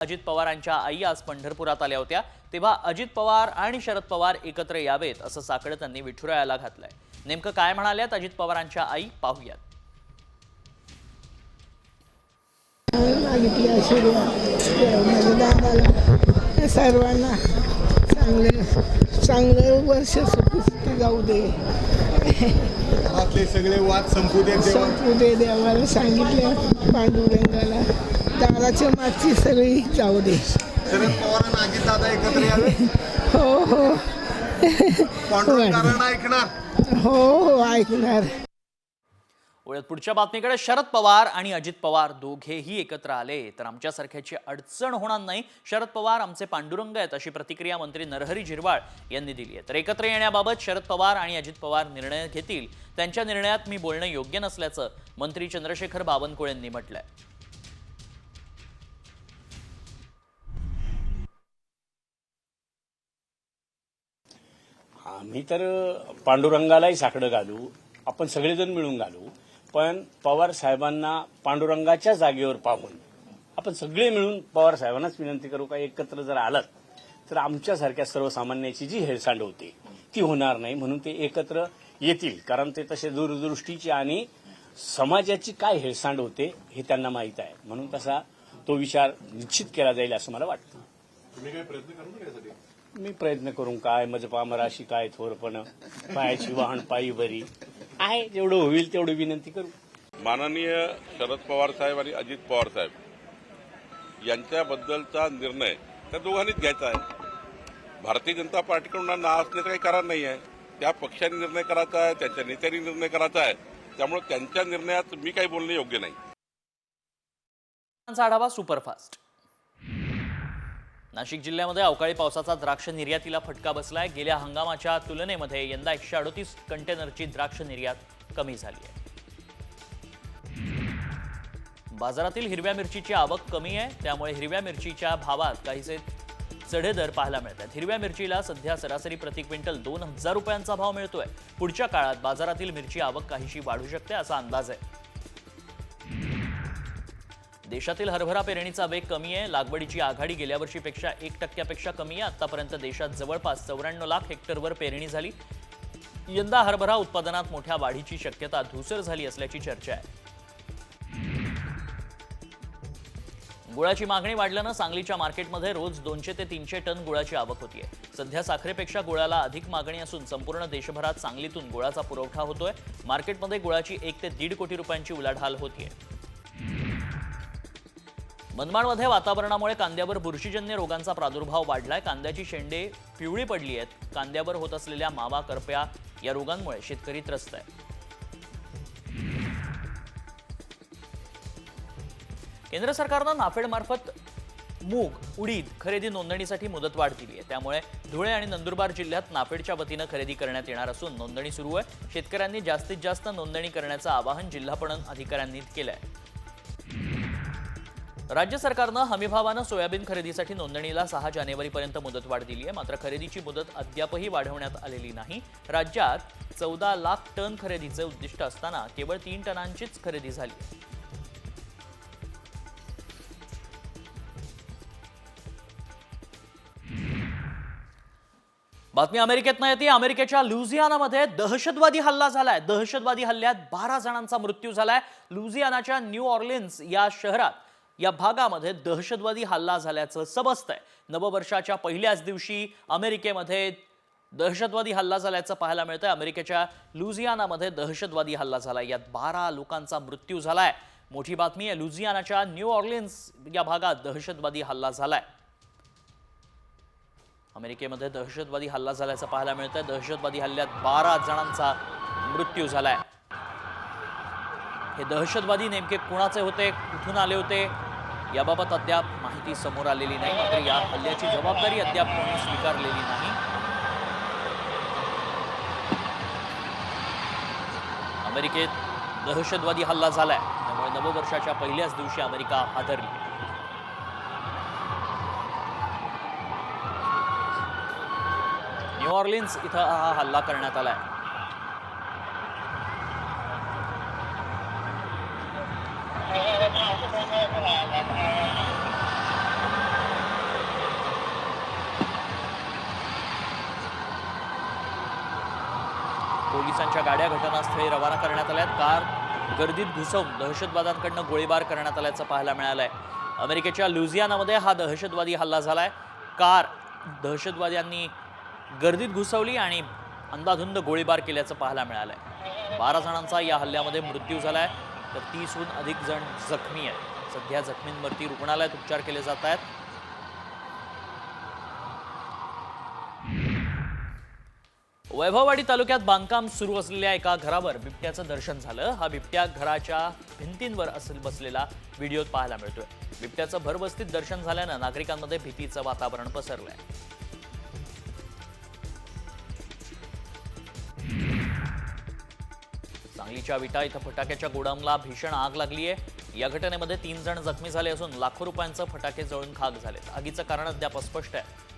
अजित पवारांच्या आई आज पंढरपुरात आल्या होत्या तेव्हा अजित पवार आणि शरद पवार एकत्र यावेत असं साकडं त्यांनी विठुरायाला घातलंय। नेमकं काय म्हणाल्यात अजित पवारांच्या आई पाहूयात। सर्वांना चांगलं वर्ष सुखी जाऊ दे, आपले सगळे वाद संपू दे देवाला सांगितलं। पांडुरंगाला दाराच्या मागची सगळी जाऊ दे। शरद पवार आणि अजित दादा एकत्र यावे। हो पांडुरंगाला ऐकणार। हो ऐकणार। पुढच्या बातमीकडे शरद पवार आणि अजित पवार दोघेही एकत्र आले तर आमच्यासारख्याची अडचण होणार नाही। शरद पवार आमचे पांडुरंग आहेत अशी प्रतिक्रिया मंत्री नरहरी झिरवाळ यांनी दिली आहे। तर एकत्र येण्याबाबत शरद पवार आणि अजित पवार निर्णय घेतील, त्यांच्या निर्णयात मी बोलणं योग्य नसल्याचं मंत्री चंद्रशेखर बावनकुळेंनी म्हटलंय। आम्ही तर पांडुरंगालाही साकडं घालू, आपण सगळेजण मिळून घालू, पण पवार साहेबांना पांडुरंगाच्या जागेवर पाहून आपण सगळे मिळून पवार साहेबांनाच विनंती करू का एकत्र जर आलात तर आमच्यासारख्या सर्वसामान्याची जी हेळसांड होते ती होणार नाही, म्हणून ते एकत्र येतील। कारण ते तसे दूरदृष्टीचे आणि समाजाची काय हेळसांड होते हे त्यांना माहीत आहे, म्हणून तसा तो विचार निश्चित केला जाईल असं मला वाटतं। तुम्ही काय प्रयत्न करू नका यासाठी? मी प्रयत्न करून काय मज पामराशी काय थोरपण पायाची वाहन पायी बरी आहे, जेवढं होईल तेवढी विनंती करू। माननीय शरद पवार साहेब आणि अजित पवार साहेब यांच्याबद्दलचा निर्णय त्या दोघांनीच घ्यायचा आहे। भारतीय जनता पार्टीकडून ना असण्याचं काही कारण नाही आहे, त्या पक्षाने निर्णय करायचा आहे, त्यांच्या नेत्यांनी निर्णय करायचा आहे, त्यामुळे त्यांच्या निर्णयात मी काही बोलणे योग्य नाही। आढावा सुपरफास्ट। नाशिक जिल्ह्यामध्ये अवकाळी पावसाचा द्राक्ष निर्यातीला फटका बसलाय। गेल्या हंगामाच्या तुलनेमध्ये यंदा 138 कंटेनरची द्राक्ष निर्यात कमी झाली आहे। बाजारातील हिरव्या मिरचीची आवक कमी आहे, त्यामुळे हिरव्या मिरचीच्या भावात काहीसे चढे दर पाहायला मिळतात। हिरव्या मिरचीला सध्या सरासरी प्रति क्विंटल 2000 रुपयांचा भाव मिळतोय। पुढच्या काळात बाजारातील मिरची आवक काहीशी वाढू शकते असा अंदाज आहे। देशातील हरभरा पेरणीचा वेग कमी आहे। लागवडीची आघाडी गेल्या वर्षीपेक्षा 1% कमी आहे। आतापर्यंत देशात जवळपास 94 लाख हेक्टरवर पेरणी झाली। यंदा हरभरा उत्पादनात मोठ्या वाढीची शक्यता धूसर झाली असल्याची चर्चा आहे। गुळाची मागणी वाढल्यानं सांगलीच्या मार्केटमध्ये रोज 200 ते 300 टन गुळाची आवक होतीये। सध्या साखरेपेक्षा गुळाला अधिक मागणी असून संपूर्ण देशभरात सांगलीतून गुळाचा पुरवठा होतोय। मार्केटमध्ये गुळाची 1 ते 1.5 कोटी रुपयांची उलाढाल होतीये। मनमाडमध्ये वातावरणामुळे कांद्यावर बुरशीजन्य रोगांचा प्रादुर्भाव वाढलाय। कांद्याची शेंडे पिवळी पडली आहेत। कांद्यावर होत असलेल्या मावा, करप्या या रोगांमुळे शेतकरी त्रस्त आहे। केंद्र सरकारनं नाफेडमार्फत मूग, उडीद खरेदी नोंदणीसाठी मुदतवाढ दिली आहे। त्यामुळे धुळे आणि नंदुरबार जिल्ह्यात नाफेडच्या वतीनं खरेदी करण्यात येणार असून नोंदणी सुरू आहे। शेतकऱ्यांनी जास्तीत जास्त नोंदणी करण्याचं आवाहन जिल्हा पणन अधिकाऱ्यांनी केलं आहे। राज्य सरकारनं हमीभावानं सोयाबीन खरेदीसाठी नोंदणीला 6 जानेवारीपर्यंत मुदतवाढ दिली आहे। मात्र खरेदीची मुदत अद्यापही वाढवण्यात आलेली नाही। राज्यात 14 लाख टन खरेदीचे उद्दिष्ट असताना केवळ 3 टनांचीच खरेदी झाली आहे। बातमी अमेरिकेतनं येते। अमेरिकेच्या लुझियानामध्ये दहशतवादी हल्ला झालाय। दहशतवादी हल्ल्यात 12 जणांचा मृत्यू झालाय। लुझियानाच्या न्यू ऑर्लिन्स या शहरात या भागामध्ये दहशतवादी हल्ला झाल्याचं समजतंय। नववर्षाच्या पहिल्याच दिवशी अमेरिकेमध्ये दहशतवादी हल्ला झाल्याचं पाहायला मिळतंय। अमेरिकेच्या लुझियानामध्ये दहशतवादी हल्ला झालाय, यात 12 लोकांचा मृत्यू झालाय। मोठी बातमी आहे, लुझियानाच्या न्यू ऑर्लिन्स या भागात दहशतवादी हल्ला झालाय। अमेरिकेमध्ये दहशतवादी हल्ला झाल्याचं पाहायला मिळतंय। दहशतवादी हल्ल्यात 12 जणांचा मृत्यू झालाय। हे दहशतवादी नेमके कुणाचे होते, कुठून आले होते याबाबत अद्याप माहिती समोर आलेली नाही। मात्र या हल्ल्याची जबाबदारी अद्याप कोणी स्वीकारलेली नाही। अमेरिकेत दहशतवादी हल्ला झालाय, त्यामुळे नववर्षाच्या पहिल्याच दिवशी अमेरिका हादरली। न्यू ऑर्लिन्स इथं हा हल्ला करण्यात आलाय। पोलिसांच्या गाड्या घटनास्थळी रवाना करण्यात आल्यात. कार गर्दीत घुसवून दहशतवाद्यांकडून गोळीबार करण्यात आल्याचं पाहायला मिळालंय. अमेरिकेच्या लुझियानामध्ये हा दहशतवादी हल्ला झालाय. कार दहशतवाद्यांनी गर्दीत घुसवली आणि अंधाधुंद गोळीबार केल्याचं पाहायला मिळालंय. 12 जणांचा या हल्ल्यामध्ये मृत्यू झालाय तर 30हून अधिक जण जखमी आहेत. सध्या जखमींवरती रुग्णालयात उपचार केले जात आहेत. वैभववाडी तालुक्यात बांधकाम सुरू असलेल्या एका घरावर बिबट्याचं दर्शन झालं. हा बिबट्या घराच्या भिंतींवर बसलेला व्हिडिओत पाहायला मिळतोय. बिबट्याचं भरबस्तीत दर्शन झाल्यानं नागरिकांमध्ये भीतीचं वातावरण पसरलंय. सांगलीच्या विटा इथं फटाक्याच्या गोडाऊनला भीषण आग लागली आहे. या घटनेमध्ये 3 जण जखमी झाले असून लाखो रुपयांचे फटाके जळून खाक झालेत. आगीचं कारण अद्याप अस्पष्ट आहे.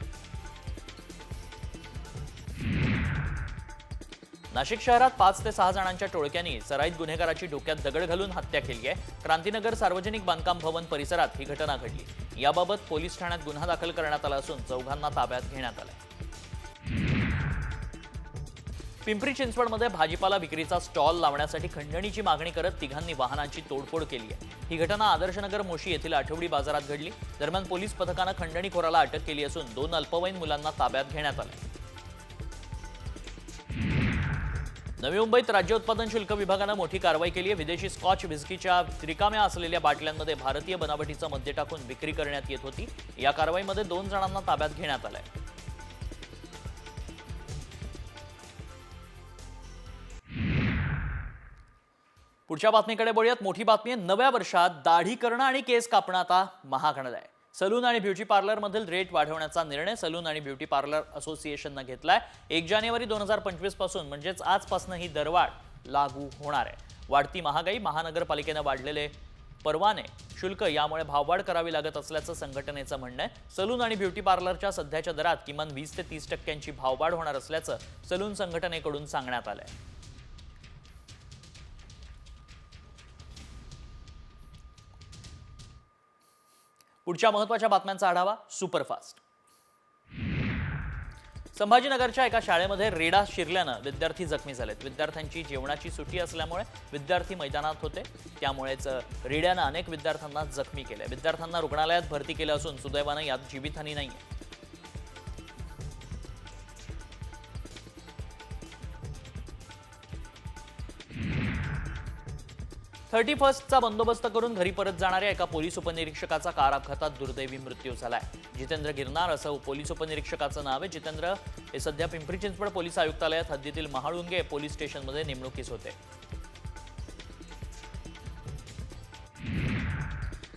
नाशिक शहरात 5 ते 6 जणांच्या टोळक्यांनी सराईत गुन्हेगाराची डोक्यात दगड घालून हत्या केली आहे. क्रांतीनगर सार्वजनिक बांधकाम भवन परिसरात ही घटना घडली. याबाबत पोलीस ठाण्यात गुन्हा दाखल करण्यात आला असून 4घांना ताब्यात घेण्यात आलं. पिंपरी चिंचवडमध्ये भाजीपाला विक्रीचा स्टॉल लावण्यासाठी खंडणीची मागणी करत 3घांनी वाहनांची तोडफोड केली आहे. ही घटना आदर्शनगर मोशी येथील आठवडी बाजारात घडली. दरम्यान पोलीस पथकानं खंडणीखोराला अटक केली असून 2 अल्पवयीन मुलांना ताब्यात घेण्यात आलं. नवी मुंबईत राज्य उत्पादन शुल्क विभागानं मोठी कारवाई केली आहे. विदेशी स्कॉच व्हिस्कीच्या रिकाम्या असलेल्या बाटल्यांमध्ये भारतीय बनावटीचं मद्य टाकून विक्री करण्यात येत होती. या कारवाईमध्ये 2 जणांना ताब्यात घेण्यात आलंय. पुढच्या बातमीकडे वळूयात. मोठी बातमी आहे. नव्या वर्षात दाढी करणं आणि केस कापणं आता महाग होणार आहे. सलून आणि ब्युटी पार्लरमधील रेट वाढवण्याचा निर्णय सलून आणि ब्युटी पार्लर असोसिएशननं घेतलाय. 1 जानेवारी 2025 पासून म्हणजेच आजपासून ही दरवाढ लागू होणार आहे. वाढती महागाई, महानगरपालिकेनं वाढलेले परवाने शुल्क यामुळे भाववाढ करावी लागत असल्याचं संघटनेचं म्हणणं आहे. सलून आणि ब्युटी पार्लरच्या सध्याच्या दरात किमान 20 ते 30% भाववाढ होणार असल्याचं सलून संघटनेकडून सांगण्यात आलंय. पुढच्या महत्त्वाच्या बातम्यांचा आढावा सुपरफास्ट. संभाजीनगरच्या एका शाळेमध्ये रेडा शिरल्यानं विद्यार्थी जखमी झालेत. विद्यार्थ्यांची जेवणाची सुट्टी असल्यामुळे विद्यार्थी मैदानात होते. त्यामुळेच रेड्यानं अनेक विद्यार्थ्यांना जखमी केले. विद्यार्थ्यांना रुग्णालयात भरती केलं असून सुदैवानं यात जीवितहानी नाहीये. चा बंदोबस्त करून घरी परत जाणाऱ्या एका पोलीस उपनिरीक्षकाचा कार अपघातात दुर्दैवी मृत्यू झालाय. जितेंद्र गिरनार असं पोलीस उपनिरीक्षकाचं नाव आहे. जितेंद्र हे सध्या पिंपरी चिंचवड पोलीस आयुक्तालयात हद्दीतील महाळुंगे पोलीस स्टेशनमध्ये नेमणुकीस होते.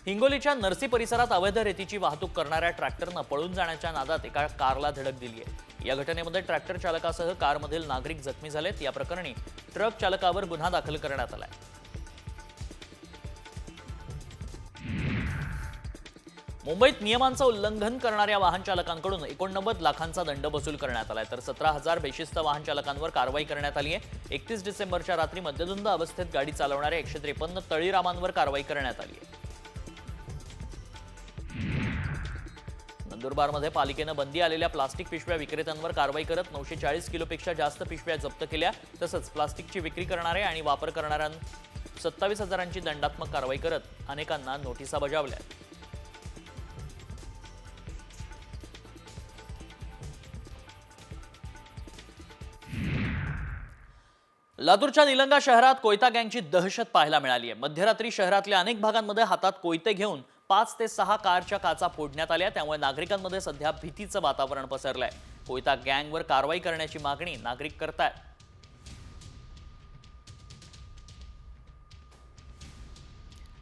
हिंगोलीच्या नरसी परिसरात अवैध रेतीची वाहतूक करणाऱ्या ट्रॅक्टरनं पळून जाण्याच्या नादात एका कारला धडक दिली आहे. या घटनेमध्ये ट्रॅक्टर चालकासह कारमधील नागरिक जखमी झालेत. या प्रकरणी ट्रक चालकावर गुन्हा दाखल करण्यात आलाय. मुंबईत नियमांचं उल्लंघन करणाऱ्या वाहन चालकांकडून 89 लाखांचा दंड वसूल करण्यात आलाय. तर 17,000 बेशिस्त वाहन चालकांवर कारवाई करण्यात आली आहे. 31 डिसेंबरच्या रात्री मद्यधुंद अवस्थेत गाडी चालवणाऱ्या 153 तळीरामांवर कारवाई करण्यात आली आहे. नंदुरबारमध्ये पालिकेनं बंदी आलेल्या प्लास्टिक पिशव्या विक्रेत्यांवर कारवाई करत 940 किलोपेक्षा जास्त पिशव्या जप्त केल्या. तसंच प्लास्टिकची विक्री करणारे आणि वापर करणाऱ्यांना 27,000ची दंडात्मक कारवाई करत अनेकांना नोटिसा बजावल्या. लातूरच्या निलंगा शहरात कोयता गँगची दहशत पाहायला मिळाली आहे. मध्यरात्री शहरातल्या अनेक भागांमध्ये हातात कोयते घेऊन 5 ते 6 कारच्या काचा फोडण्यात आल्या. त्यामुळे नागरिकांमध्ये सध्या भीतीचं वातावरण पसरलंय. कोयता गँगवर कारवाई करण्याची मागणी नागरिक करतायत.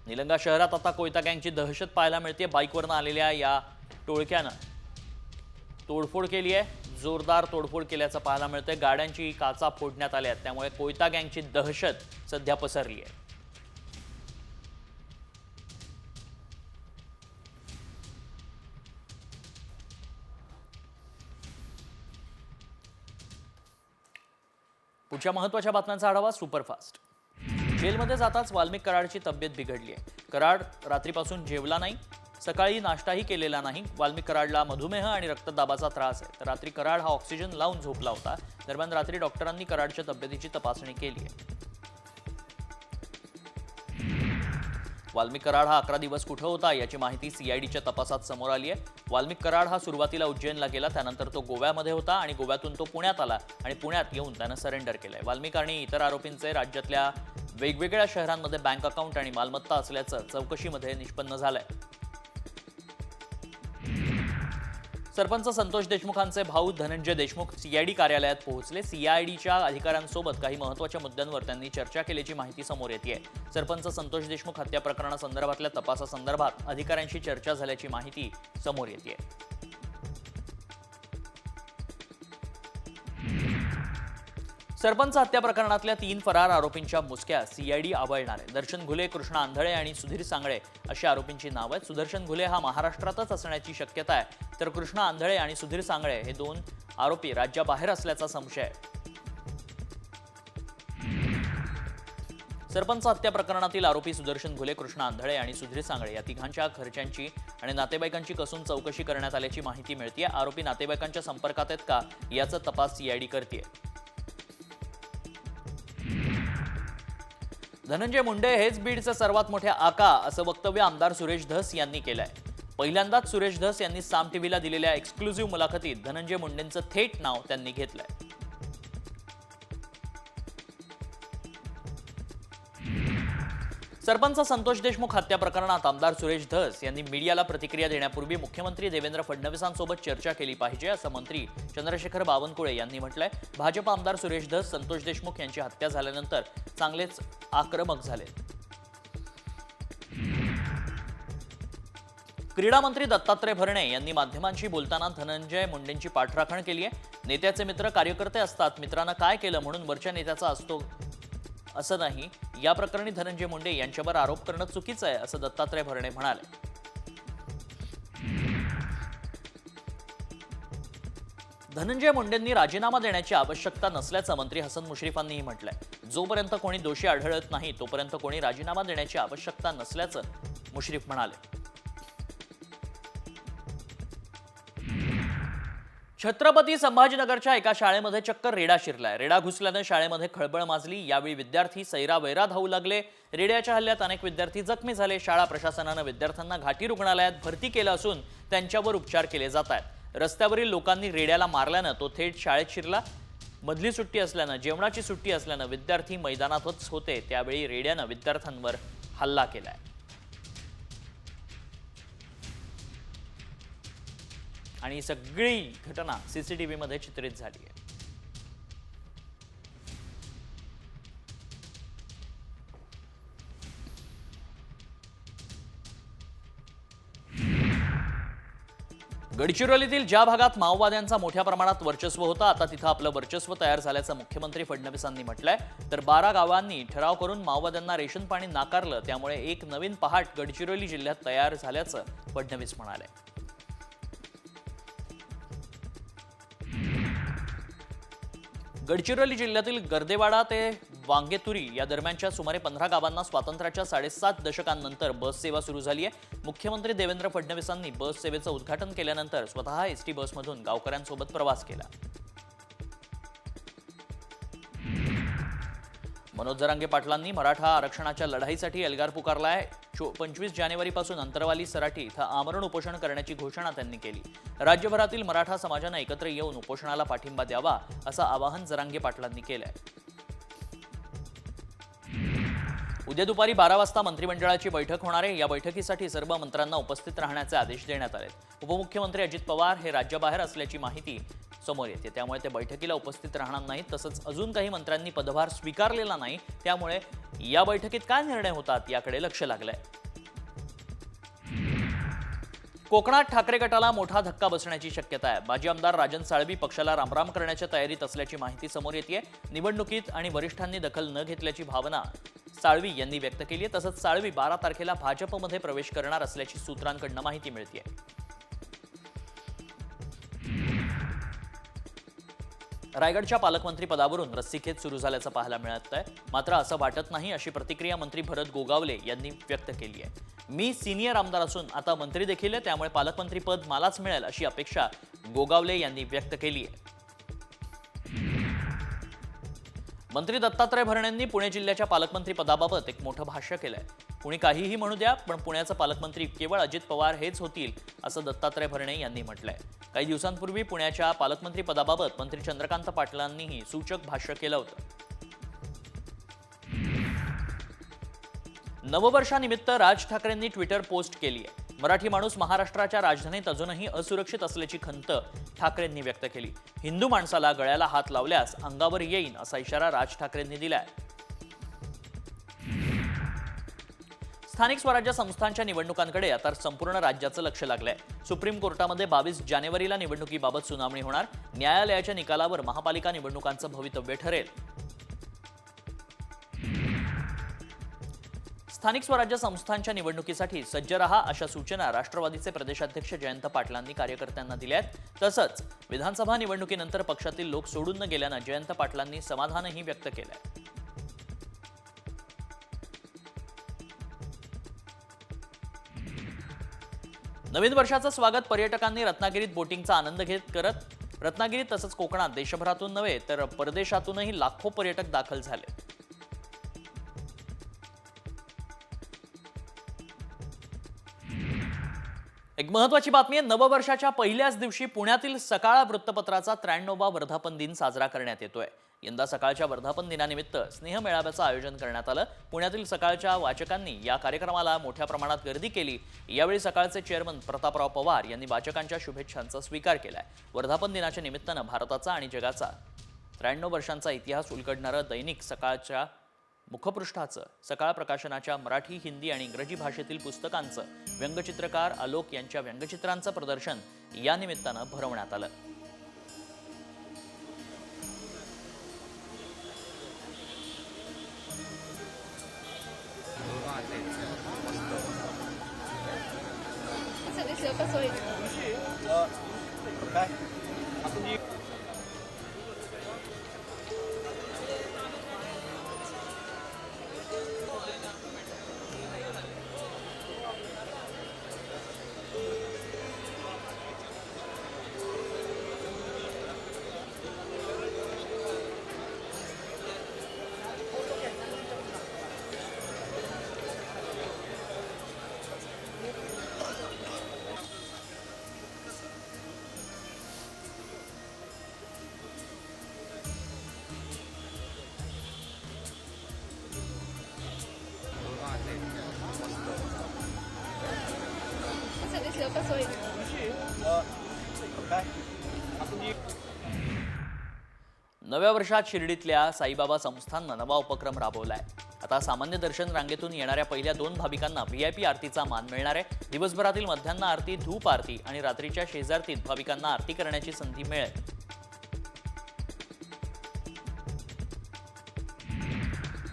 निलंगा शहरात आता कोयता गँगची दहशत पाहायला मिळते. बाईकवरनं आलेल्या या टोळक्यानं तोडफोड केली आहे. जोरदार तोडफोड केल्याचं पाहायला मिळतंय. गाड्यांची काचा फोडण्यात आल्या. त्यामुळे कोयता गँगची दहशत सध्या पसरली आहे. पुढच्या महत्त्वाच्या बातम्यांचा आढावा सुपरफास्ट. जेलमध्ये जाताच वाल्मिक कराडची तब्येत बिघडली आहे. कराड रात्रीपासून जेवला नाही. सकाळी नाश्ताही केलेला नाही. वाल्मिक कराडला मधुमेह आणि रक्तदाबाचा त्रास आहे. तर रात्री कराड हा ऑक्सिजन लावून झोपला होता. दरम्यान रात्री डॉक्टरांनी कराडच्या तब्येतीची तपासणी केली आहे. वाल्मिक कराड हा 11 दिवस कुठं होता याची माहिती सीआयडीच्या तपासात समोर आली आहे. वाल्मिक कराड हा सुरुवातीला उज्जैनला गेला, त्यानंतर तो गोव्यामध्ये होता आणि गोव्यातून तो पुण्यात आला आणि पुण्यात येऊन त्यानं सरेंडर केलंय. वाल्मिक आणि इतर आरोपींचे राज्यातल्या वेगवेगळ्या शहरांमध्ये बँक अकाउंट आणि मालमत्ता असल्याचं चौकशीमध्ये निष्पन्न झालंय. सरपंच संतोष देशमुखांचे भाऊ धनंजय देशमुख सीआयडी कार्यालयात पोहोचले. सीआयडीच्या अधिकाऱ्यांसोबत काही महत्त्वाच्या मुद्द्यांवर त्यांनी चर्चा केल्याची माहिती समोर येते. सरपंच संतोष देशमुख हत्या प्रकरणासंदर्भातल्या तपासासंदर्भात अधिकाऱ्यांशी चर्चा झाल्याची माहिती समोर येते. सरपंच हत्या प्रकरणातल्या 3 फरार आरोपींच्या मुसक्या सीआयडी आवळणार आहे. दर्शन घुले, कृष्णा आंधळे आणि सुधीर सांगळे अशी आरोपींची नावं आहेत. सुदर्शन घुले हा महाराष्ट्रातच असण्याची शक्यता आहे, तर कृष्णा आंधळे आणि सुधीर सांगळे हे 2 आरोपी राज्याबाहेर असल्याचा संशय आहे. सरपंच हत्या प्रकरणातील आरोपी सुदर्शन घुले, कृष्णा आंधळे आणि सुधीर सांगळे या तिघांच्या घरच्यांची आणि नातेवाईकांची कसून चौकशी करण्यात आल्याची माहिती मिळते. आरोपी नातेवाईकांच्या संपर्कात आहेत का याचा तपास सीआयडी करते. धनंजय मुंडे हेच बीडचे सर्वात मोठे आका असं वक्तव्य आमदार सुरेश धस यांनी केलंय. पहिल्यांदाच सुरेश धस यांनी साम टीव्हीला दिलेल्या एक्सक्लुझिव्ह मुलाखतीत धनंजय मुंडेंचं थेट नाव त्यांनी घेतलंय. सरपंच संतोष देशमुख हत्या प्रकरणात आमदार सुरेश धस यांनी मीडियाला प्रतिक्रिया देण्यापूर्वी मुख्यमंत्री देवेंद्र फडणवीसांसोबत चर्चा केली पाहिजे असं मंत्री चंद्रशेखर बावनकुळे यांनी म्हटलंय. भाजप आमदार सुरेश धस संतोष देशमुख यांची हत्या झाल्यानंतर चांगलेच आक्रमक झाले. क्रीडा मंत्री दत्तात्रय भरणे यांनी माध्यमांशी बोलताना धनंजय मुंडेंची पाठराखण केली आहे. नेत्याचे मित्र कार्यकर्ते असतात, मित्रांना काय केलं म्हणून वरच्या नेत्याचा असतो असं नाही. या प्रकरणी धनंजय मुंडे यांच्यावर आरोप करणं चुकीचं आहे असं दत्तात्रय भरणे म्हणाले. धनंजय मुंडेंनी राजीनामा देण्याची आवश्यकता नसल्याचं मंत्री हसन मुश्रीफांनीही म्हटलंय. जोपर्यंत कोणी दोषी आढळत नाही तोपर्यंत कोणी राजीनामा देण्याची आवश्यकता नसल्याचं मुश्रीफ म्हणाले. छत्रपती संभाजीनगरच्या एका शाळेमध्ये चक्क रेडा शिरलाय. रेडा घुसल्यानं शाळेमध्ये खळबळ माजली. यावेळी विद्यार्थी सैरावैरा धावू लागले. रेड्याच्या हल्ल्यात अनेक विद्यार्थी जखमी झाले. शाळा प्रशासनानं विद्यार्थ्यांना घाटी रुग्णालयात भरती केलं असून त्यांच्यावर उपचार केले जात आहेत. रस्त्यावरील लोकांनी रेड्याला मारल्यानं तो थेट शाळेत शिरला. मधली सुट्टी असल्यानं, जेवणाची सुट्टी असल्यानं विद्यार्थी मैदानातच होते. त्यावेळी रेड्यानं विद्यार्थ्यांवर हल्ला केलाय. आणि सगळी घटना सीसीटीव्ही मध्ये चित्रित झाली आहे. गडचिरोलीतील ज्या भागात माओवाद्यांचा मोठ्या प्रमाणात वर्चस्व होता, आता तिथं आपलं वर्चस्व तयार झाल्याचं मुख्यमंत्री फडणवीसांनी म्हटलंय. तर 12 गावांनी ठराव करून माओवाद्यांना रेशन पाणी नाकारलं. त्यामुळे एक नवीन पहाट गडचिरोली जिल्ह्यात तयार झाल्याचं फडणवीस म्हणाले. गडचिरोली जिल्ह्यातील गर्देवाडा ते वांगेतुरी या दरम्यानच्या सुमारे 15 गावांना स्वातंत्र्याच्या 7.5 दशकांनंतर बस सेवा सुरू झाली आहे. मुख्यमंत्री देवेंद्र फडणवीसांनी बस सेवेचं उद्घाटन केल्यानंतर स्वतः एसटी बसमधून गावकऱ्यांसोबत प्रवास केला. मनोज जरांगे पाटलांनी मराठा आरक्षणाच्या लढाईसाठी एल्गार पुकारलाय. 25 जानेवारीपासून अंतरवाली सराटी इथं आमरण उपोषण करण्याची घोषणा त्यांनी केली. राज्यभरातील मराठा समाजानं एकत्र येऊन उपोषणाला पाठिंबा द्यावा असं आवाहन जरांगे पाटलांनी केलंय. उद्या दुपारी 12 वाजता मंत्रिमंडळाची बैठक होणार आहे. या बैठकीसाठी सर्व मंत्र्यांना उपस्थित राहण्याचे आदेश देण्यात आले. उपमुख्यमंत्री अजित पवार हे राज्याबाहेर असल्याची माहिती समोर येते. त्यामुळे ते बैठकीला उपस्थित राहणार नाहीत. तसंच अजून काही मंत्र्यांनी पदभार स्वीकारलेला नाही. त्यामुळे या बैठकीत काय निर्णय होतात याकडे लक्ष लागलंय. कोकणात ठाकरे गटाला मोठा धक्का बसण्याची शक्यता आहे. माजी आमदार राजन साळवी पक्षाला रामराम करण्याच्या तयारीत असल्याची माहिती समोर येते. निवडणुकीत आणि वरिष्ठांनी दखल न घेतल्याची भावना साळवी यांनी व्यक्त केली आहे. तसंच साळवी 12 तारखेला भाजपमध्ये प्रवेश करणार असल्याची सूत्रांकडून माहिती मिळते. रायगडच्या पालकमंत्री पदावरून रस्सीखेच सुरू झाल्याचं पाहायला मिळत आहे. मात्र असं वाटत नाही अशी प्रतिक्रिया मंत्री भरत गोगावले यांनी व्यक्त केली आहे. मी सिनियर आमदार असून आता मंत्री देखील आहे, त्यामुळे पालकमंत्री पद मलाच मिळेल अशी अपेक्षा गोगावले यांनी व्यक्त केली आहे. मंत्री दत्तात्रय भरणेंनी पुणे जिल्ह्याच्या पालकमंत्री पदाबाबत एक मोठं भाष्य केलंय. कुणी काहीही म्हणू द्या, पण पुण्याचं पालकमंत्री केवळ अजित पवार हेच होतील असं दत्तात्रय भरणे यांनी म्हटलंय. काही दिवसांपूर्वी पुण्याच्या पालकमंत्री पदाबाबत मंत्री चंद्रकांत पाटलांनीही सूचक भाष्य केलं होतं. नववर्षानिमित्त राज ठाकरेंनी ट्विटर पोस्ट केली आहे. मराठी माणूस महाराष्ट्राच्या राजधानीत अजूनही असुरक्षित असल्याची खंत ठाकरेंनी व्यक्त केली. हिंदू माणसाला गळ्याला हात लावल्यास अंगावर येईन असा इशारा राज ठाकरेंनी दिलाय. स्थानिक स्वराज्य संस्थांच्या निवडणुकांकडे आता संपूर्ण राज्याचं लक्ष लागलंय. सुप्रीम कोर्टामध्ये 22 जानेवारीला निवडणुकीबाबत सुनावणी होणार. न्यायालयाच्या निकालावर महापालिका निवडणुकांचं भवितव्य ठरेल. स्थानिक स्वराज्य संस्थांच्या निवडणुकीसाठी सज्ज रहा अशा सूचना राष्ट्रवादीचे प्रदेशाध्यक्ष जयंत पाटलांनी कार्यकर्त्यांना दिल्या आहेत. तसंच विधानसभा निवडणुकीनंतर पक्षातील लोक सोडून न गेल्यानं जयंत पाटलांनी समाधानही व्यक्त केलंय. नवीन वर्षाचं स्वागत पर्यटकांनी रत्नागिरीत बोटिंगचा आनंद करत रत्नागिरीत तसंच कोकणात देशभरातून नव्हे तर परदेशातूनही लाखो पर्यटक दाखल झाले. एक महत्वाची बातमी आहे. नववर्षाच्या पहिल्याच दिवशी पुण्यातील सकाळ वृत्तपत्राचा 93वा वर्धापन दिन साजरा करण्यात येतोय. यंदा सकाळच्या वर्धापन दिनानिमित्त स्नेह मेळाव्याचं आयोजन करण्यात आलं. पुण्यातील सकाळच्या वाचकांनी या कार्यक्रमाला मोठ्या प्रमाणात गर्दी केली. यावेळी सकाळचे चेअरमन प्रतापराव पवार यांनी वाचकांच्या शुभेच्छांचा स्वीकार केलाय. वर्धापन दिनाच्या निमित्तानं भारताचा आणि जगाचा 93 वर्षांचा इतिहास उलगडणारं दैनिक सकाळच्या मुखपृष्ठाचं सकाळ प्रकाशनाच्या मराठी, हिंदी आणि इंग्रजी भाषेतील पुस्तकांचं व्यंगचित्रकार आलोक यांच्या व्यंगचित्रांचं प्रदर्शन या निमित्तानं भरवण्यात आलं. नव्या वर्षात शिर्डीतल्या साईबाबा संस्थाननं नवा उपक्रम राबवलाय. आता सामान्य दर्शन रांगेतून येणाऱ्या पहिल्या 2 भाविकांना व्हीआयपी आरतीचा मान मिळणार आहे. दिवसभरातील मध्यान्ह आरती, धूप आरती आणि रात्रीच्या शेजारतीत भाविकांना आरती करण्याची संधी मिळेल.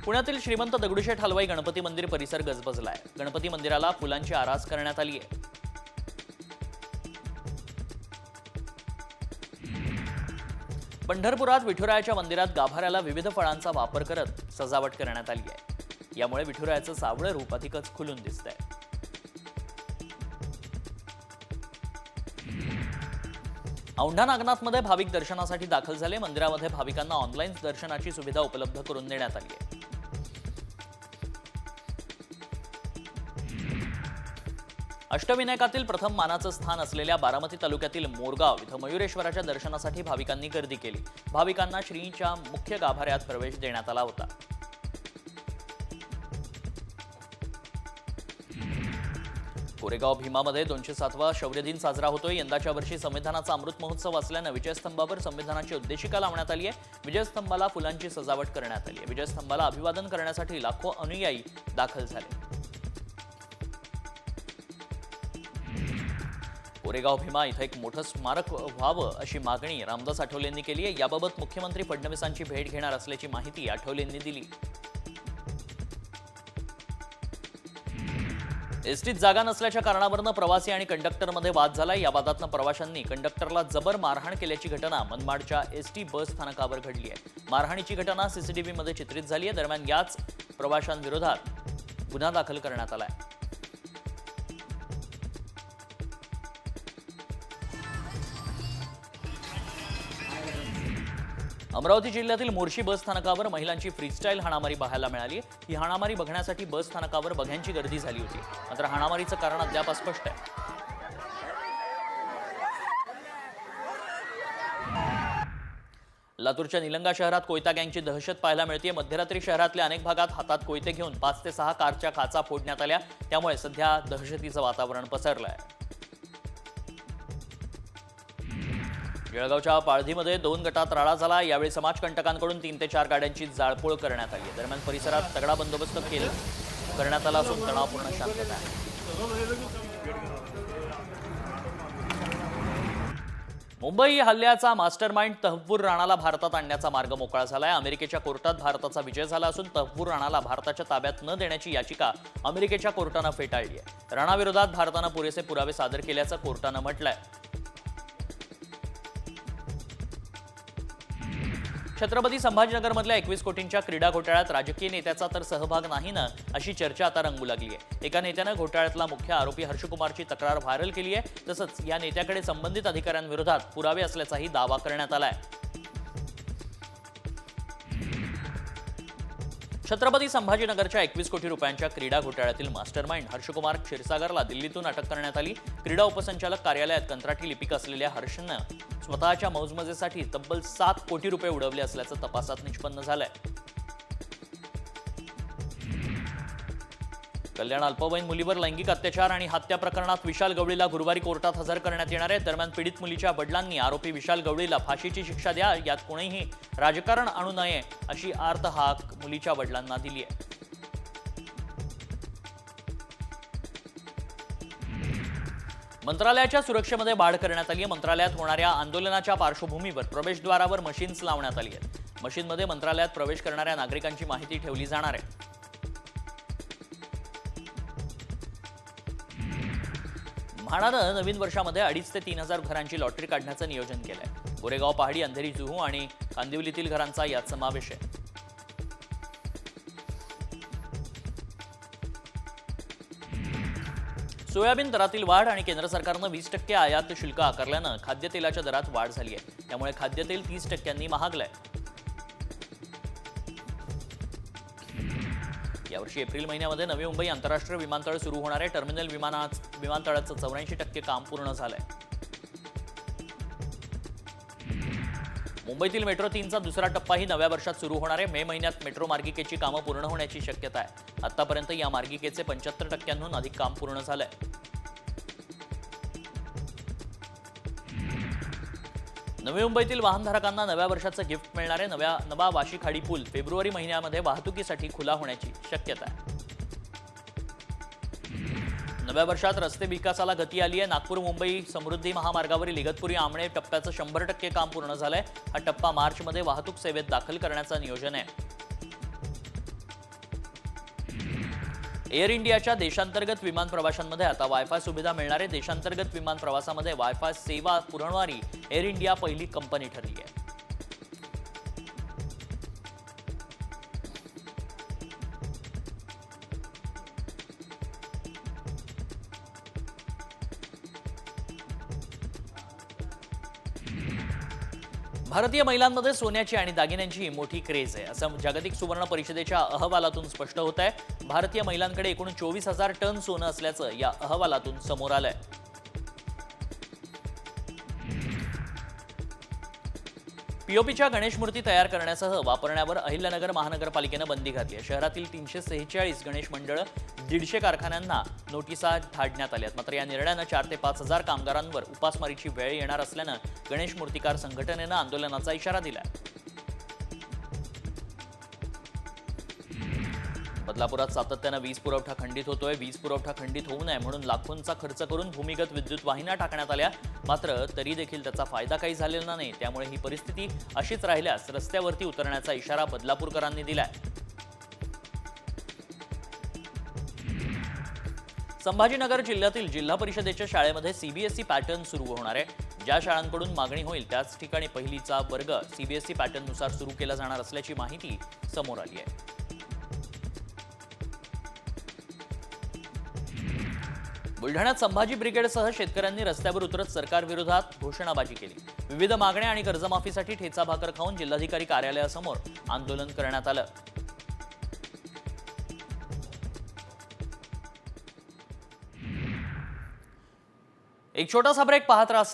पुण्यातील श्रीमंत दगडूशेठ हलवाई गणपती मंदिर परिसर गजबजलाय. गणपती मंदिराला फुलांची आरास करण्यात आली आहे. पंढरपुरात विठुरायाच्या मंदिरात गाभाऱ्याला विविध फळांचा वापर करत सजावट करण्यात आली आहे. यामुळे विठुरायाचं सावळं रूप अधिकच खुलून दिसतंय. औंढा नागनाथमध्ये भाविक दर्शनासाठी दाखल झाले. मंदिरामध्ये भाविकांना ऑनलाईन दर्शनाची सुविधा उपलब्ध करून देण्यात आली आहे. अष्टविनायकातील प्रथम मानाचं स्थान असलेल्या बारामती तालुक्यातील मोरगाव इथं मयुरेश्वराच्या दर्शनासाठी भाविकांनी गर्दी केली. भाविकांना श्रींच्या मुख्य गाभाऱ्यात प्रवेश देण्यात आला होता. कोरेगाव भीमामध्ये 207वा शौर्य दिन साजरा होतोय. यंदाच्या वर्षी संविधानाचा अमृत महोत्सव असल्यानं विजयस्तंभावर संविधानाची उद्देशिका लावण्यात आली आहे. विजयस्तंभाला फुलांची सजावट करण्यात आली आहे. विजयस्तंभाला अभिवादन करण्यासाठी लाखो अनुयायी दाखल झाले. कोरेगाव भीमा इथं एक मोठं स्मारक व्हावं अशी मागणी रामदास आठवलेंनी केली आहे. याबाबत मुख्यमंत्री फडणवीसांची भेट घेणार असल्याची माहिती आठवलेंनी दिली. एसटीत जागा नसल्याच्या कारणावरून प्रवासी आणि कंडक्टरमध्ये वाद झालाय. या वादातनं प्रवाशांनी कंडक्टरला जबर मारहाण केल्याची घटना मनमाडच्या एसटी बस स्थानकावर घडली आहे. मारहाणीची घटना सीसीटीव्हीमध्ये चित्रित झाली आहे. दरम्यान याच प्रवाशांविरोधात गुन्हा दाखल करण्यात आलाय. अमरावती जिल्ह्यातील मोर्शी बस स्थानकावर महिलांची फ्रीस्टाईल हाणामारी पाहायला मिळाली. ही हाणामारी बघण्यासाठी बस स्थानकावर बघ्यांची गर्दी झाली होती. मात्र हाणामारीचं कारण अद्याप अस्पष्ट आहे. लातूरच्या निलंगा शहरात कोयता गँगची दहशत पाहायला मिळते. मध्यरात्री शहरातल्या अनेक भागात हातात कोयते घेऊन 5 ते 6 कारच्या काचा फोडण्यात आल्या. त्यामुळे सध्या दहशतीचं वातावरण पसरलंय. जळगावच्या पाळधीमध्ये 2 गटात राडा झाला. यावेळी समाजकंटकांकडून 3 ते 4 गाड्यांची जाळपोळ करण्यात आली. दरम्यान परिसरात तगडा बंदोबस्त करण्यात आला असून तणावपूर्ण शांतता आहे. मुंबई हल्ल्याचा मास्टरमाइंड तहव्वूर राणाला भारतात आणण्याचा मार्ग मोकळा झालाय. अमेरिकेच्या कोर्टात भारताचा विजय झाला असून तहव्वूर राणाला भारताच्या ताब्यात न देण्याची याचिका अमेरिकेच्या कोर्टानं फेटाळली आहे. राणाविरोधात भारतानं पुरेसे पुरावे सादर केल्याचं कोर्टानं म्हटलंय. छत्रपती संभाजीनगरमधल्या 21 कोटींच्या क्रीडा घोटाळ्यात राजकीय नेत्याचा तर सहभाग नाही ना, अशी चर्चा आता रंगू लागली आहे. एका नेत्यानं घोटाळ्यातला मुख्य आरोपी हर्षकुमारची तक्रार व्हायरल केली आहे. तसंच या नेत्याकडे संबंधित अधिकाऱ्यांविरोधात पुरावे असल्याचाही दावा करण्यात आलाय. छत्रपती संभाजीनगरच्या 21 कोटी रुपयांच्या क्रीडा घोटाळ्यातील मास्टरमाइंड हर्षकुमार क्षीरसागरला दिल्लीतून अटक करण्यात आली. क्रीडा उपसंचालक कार्यालयात कंत्राटी लिपिक असलेल्या हर्षनं स्वतःच्या मौजमजेसाठी तब्बल 7 कोटी रुपये उडवले असल्याचं तपासात निष्पन्न झालंय. कल्याण अल्पवयीन मुलीवर लैंगिक अत्याचार आणि हत्या प्रकरणात विशाल गवळीला गुरुवारी कोर्टात हजर करण्यात येणार आहे. दरम्यान पीडित मुलीच्या वडिलांनी आरोपी विशाल गवळीला फाशीची शिक्षा द्या, यात कोणीही राजकारण आणू नये अशी आर्त हाक मुलीच्या वडिलांना दिली आहे. मंत्रालयाच्या सुरक्षेमध्ये वाढ करण्यात आली आहे. मंत्रालयात होणाऱ्या आंदोलनाच्या पार्श्वभूमीवर प्रवेशद्वारावर मशीन्स लावण्यात आली आहेत. मशीनमध्ये मंत्रालयात प्रवेश करणाऱ्या नागरिकांची माहिती ठेवली जाणार आहे. म्हाडानं नवीन वर्षामध्ये 2,500 ते 3,000 घरांची लॉटरी काढण्याचं नियोजन केलंय. गोरेगाव, पहाडी, अंधेरी, जुहू आणि कांदिवलीतील घरांचा यात समावेश आहे. सोयाबीन दरातील वाढ आणि केंद्र सरकारनं 20% आयात शुल्क आकारल्यानं खाद्यतेलाच्या दरात वाढ झाली आहे. त्यामुळे खाद्यतेल 30% महागलंय. यावर्षी एप्रिल महिन्यामध्ये नवी मुंबई आंतरराष्ट्रीय विमानतळ सुरू होणार आहे. टर्मिनल विमानतळाचं 84% काम पूर्ण झालंय. मुंबईतील मेट्रो 3चा दुसरा टप्पाही नव्या वर्षात सुरू होणार आहे. मे महिन्यात मेट्रो मार्गिकेची कामं पूर्ण होण्याची शक्यता आहे. आतापर्यंत या मार्गिकेचे 75% अधिक काम पूर्ण झालंय. नवी मुंबईतील वाहनधारकांना नव्या वर्षाचं गिफ्ट मिळणार आहे. नवा वाशी खाडी पूल फेब्रुवारी महिन्यामध्ये वाहतुकीसाठी खुला होण्याची शक्यता आहे. नव्या वर्षात रस्ते विकासाला गती आली आहे. नागपूर मुंबई समृद्धी महामार्गावरील इगतपुरी आमणे टप्प्याचं 100% काम पूर्ण झालंय. हा टप्पा मार्चमध्ये वाहतूक सेवेत दाखल करण्याचं नियोजन आहे. एअर इंडियाच्या देशांतर्गत विमान प्रवाशांमध्ये आता वायफाय सुविधा मिळणार आहे. देशांतर्गत विमान प्रवासामध्ये वायफाय सेवा पुरवणारी एअर इंडिया पहिली कंपनी ठरली आहे. भारतीय महिलांमध्ये सोन्याची आणि दागिन्यांची मोठी क्रेज आहे, असं जागतिक सुवर्ण परिषदेच्या अहवालातून स्पष्ट होत आहे. भारतीय महिलांकडे एकूण 24,000 टन सोनं असल्याचं या अहवालातून समोर आलंय. पीओपीच्या गणेश मूर्ती तयार करण्यासह वापरण्यावर अहिल्यानगर महानगरपालिकेनं बंदी घातली आहे. शहरातील 346 गणेश मंडळ 150 कारखान्यांना नोटिसा धाडण्यात आल्या. मात्र या निर्णयानं 4 ते 5 हजार कामगारांवर उपासमारीची वेळ येणार असल्यानं गणेश मूर्तिकार संघटनेनं आंदोलनाचा इशारा दिला. बदलापुरात सातत्यानं वीज पुरवठा खंडित होतोय. वीज पुरवठा खंडित होऊ नये म्हणून लाखोंचा खर्च करून भूमिगत विद्युत वाहिन्या टाकण्यात आल्या. मात्र तरी देखील त्याचा फायदा काही झालेला नाही. त्यामुळे ही परिस्थिती अशीच राहिल्यास रस्त्यावरती उतरण्याचा इशारा बदलापूरकरांनी दिलाय. संभाजीनगर जिल्ह्यातील जिल्हा परिषदेच्या शाळेमध्ये सीबीएसई पॅटर्न सुरू होणार आहे. ज्या शाळांकडून मागणी होईल त्याच ठिकाणी पहिलीचा वर्ग सीबीएसई पॅटर्ननुसार सुरू केला जाणार असल्याची माहिती समोर आली आहे. बुलढाण्यात संभाजी ब्रिगेडसह शेतकऱ्यांनी रस्त्यावर उतरत सरकारविरोधात घोषणाबाजी केली. विविध मागण्या आणि कर्जमाफीसाठी ठेचा भाकर खाऊन जिल्हाधिकारी कार्यालयासमोर आंदोलन करण्यात आलं. एक छोटासा ब्रेक पाहत राहा.